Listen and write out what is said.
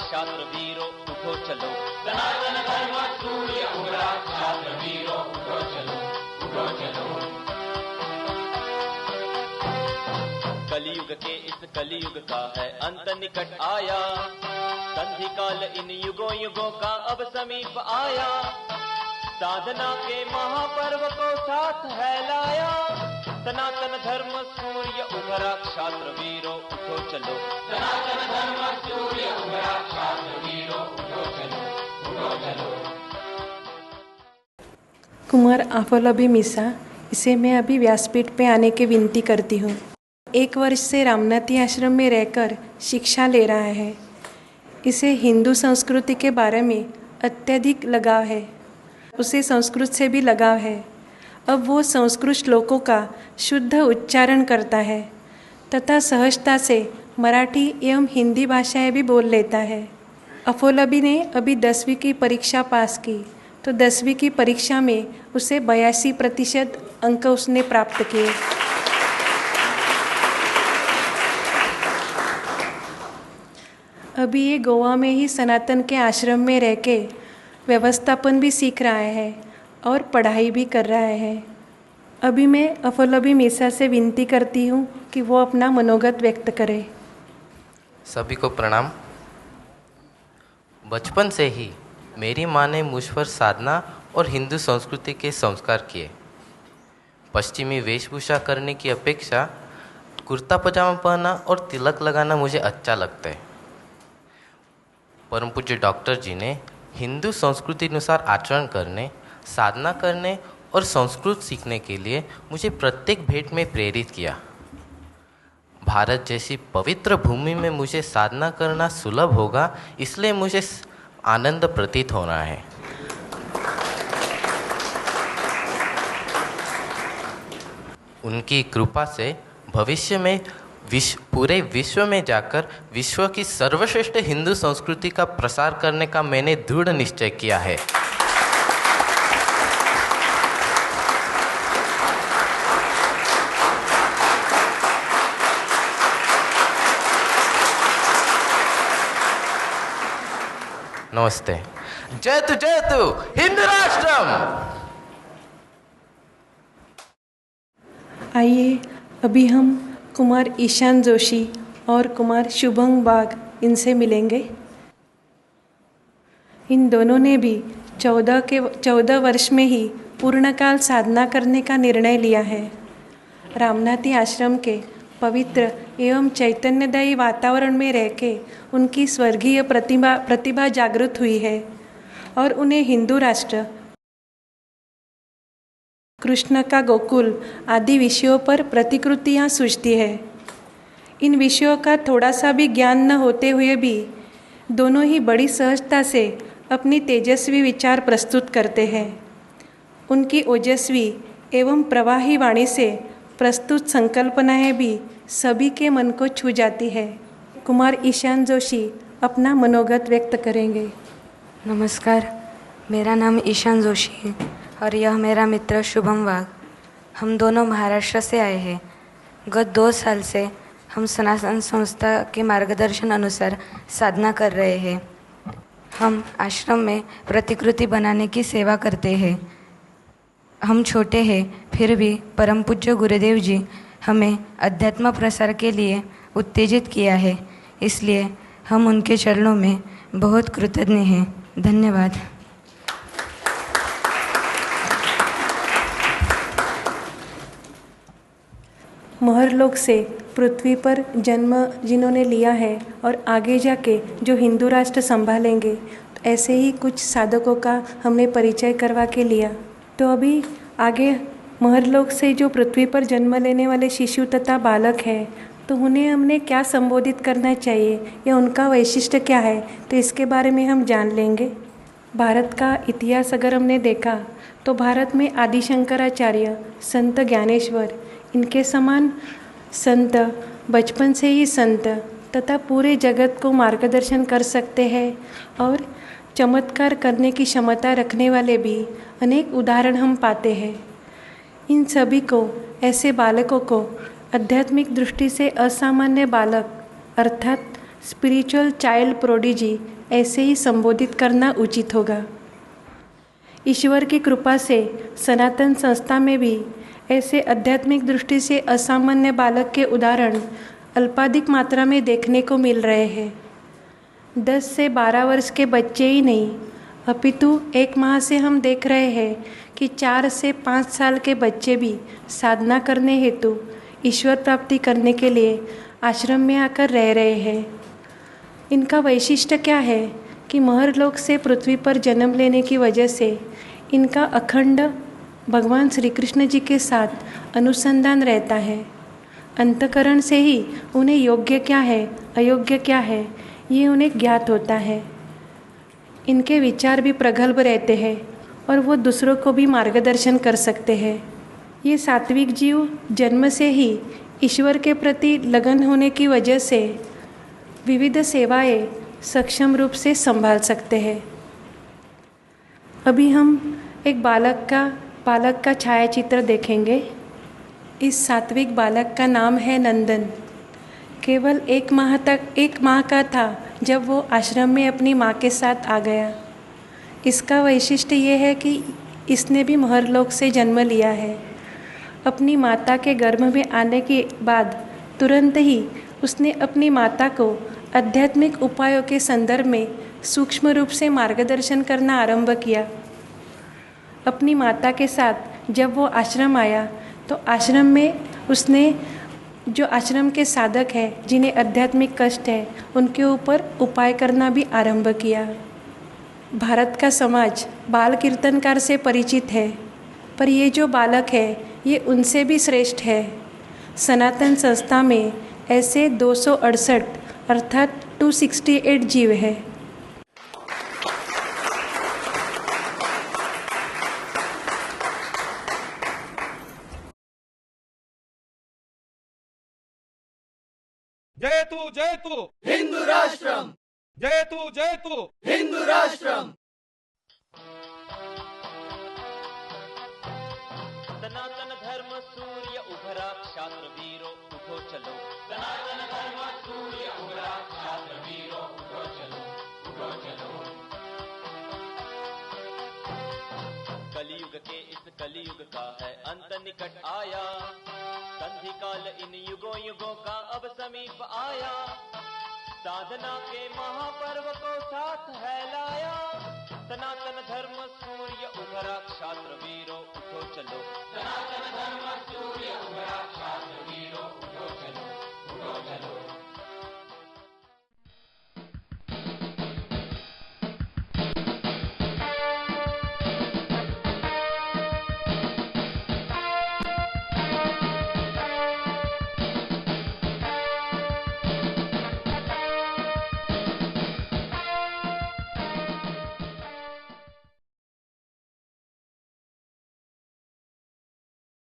क्षात्र वीरो उठो चलो, सनातन धर्म सूर्य उगला, क्षात्र वीरो उठो चलो, उठो चलो। कलियुग के इस कलियुग का है अंत निकट आया, संधि काल इन युगों युगों का अब समीप आया, साधना के महापर्व को साथ है लाया, सनातन धर्म सूर्य उभरा, क्षात्र वीरो उठो चलो, सनातन धर्म सूर्य उगला, क्षात्र वीरो उठो चलो, उठो चलो। कुमार आफोलाबी मीसा, इसे मैं अभी व्यासपीठ पे आने की विनती करती हूँ। 1 वर्ष से रामनाथी आश्रम में रहकर शिक्षा ले रहा है। इसे हिंदू संस्कृति के बारे में अत्यधिक लगाव है, उसे संस्कृत से भी लगाव है। अब वो संस्कृत श्लोकों का शुद्ध उच्चारण करता है तथा सहजता से मराठी एवं हिंदी भाषाएं भी बोल लेता है। अफोलाबी ने अभी 10वीं की परीक्षा पास की, तो 10वीं की परीक्षा में उसे 82% अंक उसने प्राप्त किए। अभी ये गोवा में ही सनातन के आश्रम में रह के व्यवस्थापन भी सीख रहा है और पढ़ाई भी कर रहा है। अभी मैं अफोलाबी मीसा से विनती करती हूँ कि वो अपना मनोगत व्यक्त करे। सभी को प्रणाम। बचपन से ही मेरी माँ ने मुझ पर साधना और हिंदू संस्कृति के संस्कार किए। पश्चिमी वेशभूषा करने की अपेक्षा कुर्ता पजामा पहनना और तिलक लगाना मुझे अच्छा लगता है। परम पूज्य डॉक्टर जी ने हिंदू संस्कृति अनुसार आचरण करने, साधना करने और संस्कृत सीखने के लिए मुझे प्रत्येक भेंट में प्रेरित किया। भारत जैसी पवित्र भूमि में मुझे साधना करना सुलभ होगा, इसलिए मुझे आनंद प्रतीत हो रहा है। उनकी कृपा से भविष्य में पूरे विश्व में जाकर विश्व की सर्वश्रेष्ठ हिंदू संस्कृति का प्रसार करने का मैंने दृढ़ निश्चय किया है। नमस्ते। जयतु हिंदू राष्ट्रम। आइए अभी हम कुमार ईशान जोशी और कुमार शुभम बाग इनसे मिलेंगे। इन दोनों ने भी 14 वर्ष में ही पूर्णकाल साधना करने का निर्णय लिया है। रामनाथी आश्रम के पवित्र एवं चैतन्यदायी वातावरण में रह के उनकी स्वर्गीय प्रतिभा जागृत हुई है और उन्हें हिंदू राष्ट्र, कृष्ण का गोकुल आदि विषयों पर प्रतिकृतियाँ सूझती है। इन विषयों का थोड़ा सा भी ज्ञान न होते हुए भी दोनों ही बड़ी सहजता से अपनी तेजस्वी विचार प्रस्तुत करते हैं। उनकी ओजस्वी एवं प्रवाही वाणी से प्रस्तुत संकल्पनाएं भी सभी के मन को छू जाती है। कुमार ईशान जोशी अपना मनोगत व्यक्त करेंगे। नमस्कार, मेरा नाम ईशान जोशी है और यह मेरा मित्र शुभम वाघ। हम दोनों महाराष्ट्र से आए हैं। गत 2 साल से हम सनातन संस्था के मार्गदर्शन अनुसार साधना कर रहे हैं। हम आश्रम में प्रतिकृति बनाने की सेवा करते हैं। हम छोटे हैं, फिर भी परम पूज्य गुरुदेव जी हमें अध्यात्म प्रसार के लिए उत्तेजित किया है, इसलिए हम उनके चरणों में बहुत कृतज्ञ हैं। धन्यवाद। महरलोक से पृथ्वी पर जन्म जिन्होंने लिया है और आगे जाके जो हिंदू राष्ट्र संभालेंगे, तो ऐसे ही कुछ साधकों का हमने परिचय करवा के लिया। तो अभी आगे महरलोक से जो पृथ्वी पर जन्म लेने वाले शिशु तथा बालक हैं, तो उन्हें हमने क्या संबोधित करना चाहिए या उनका वैशिष्ट्य क्या है, तो इसके बारे में हम जान लेंगे। भारत का इतिहास अगर हमने देखा तो भारत में आदि शंकराचार्य, संत ज्ञानेश्वर, इनके समान संत, बचपन से ही संत तथा पूरे जगत को मार्गदर्शन कर सकते हैं और चमत्कार करने की क्षमता रखने वाले भी अनेक उदाहरण हम पाते हैं। इन सभी को, ऐसे बालकों को आध्यात्मिक दृष्टि से असामान्य बालक अर्थात स्पिरिचुअल चाइल्ड प्रोडिजी ऐसे ही संबोधित करना उचित होगा। ईश्वर की कृपा से सनातन संस्था में भी ऐसे आध्यात्मिक दृष्टि से असामान्य बालक के उदाहरण अल्पाधिक मात्रा में देखने को मिल रहे हैं। 10 से 12 वर्ष के बच्चे ही नहीं, अपितु 1 माह से हम देख रहे हैं कि 4 से 5 साल के बच्चे भी साधना करने हेतु ईश्वर प्राप्ति करने के लिए आश्रम में आकर रह रहे हैं। इनका वैशिष्ट्य क्या है कि महरलोक से पृथ्वी पर जन्म लेने की वजह से इनका अखंड भगवान श्री कृष्ण जी के साथ अनुसंधान रहता है। अंतकरण से ही उन्हें योग्य क्या है, अयोग्य क्या है, ये उन्हें ज्ञात होता है। इनके विचार भी प्रगल्भ रहते हैं और वो दूसरों को भी मार्गदर्शन कर सकते हैं। ये सात्विक जीव जन्म से ही ईश्वर के प्रति लगन होने की वजह से विविध सेवाएं सक्षम रूप से संभाल सकते हैं। अभी हम एक बालक का छायाचित्र देखेंगे। इस सात्विक बालक का नाम है नंदन। केवल 1 माह का था जब वो आश्रम में अपनी माँ के साथ आ गया। इसका वैशिष्ट्य ये है कि इसने भी महरलोक से जन्म लिया है। अपनी माता के गर्भ में आने के बाद तुरंत ही उसने अपनी माता को आध्यात्मिक उपायों के संदर्भ में सूक्ष्म रूप से मार्गदर्शन करना आरंभ किया। अपनी माता के साथ जब वो आश्रम आया तो आश्रम में उसने जो आश्रम के साधक हैं जिन्हें आध्यात्मिक कष्ट है उनके ऊपर उपाय करना भी आरंभ किया। भारत का समाज बाल कीर्तनकार से परिचित है, पर ये जो बालक है ये उनसे भी श्रेष्ठ है। सनातन संस्था में ऐसे 268 अर्थात 268 जीव है। जयतु हिंदू राष्ट्रम, जयतु हिंदू राष्ट्रम। सनातन धर्म सूर्य उभरा, क्षात्र वीरो उठो चलो। सनातन धर्म सूर्य उभरा, छात्र वीरों उठो चलो, उठो चलो। कलयुग के इस कलयुग का है अंत निकट आया, संधि काल इन युगों युगों का अब समीप आया। साधना के महापर्व को साथ है लाया, सनातन धर्म सूर्य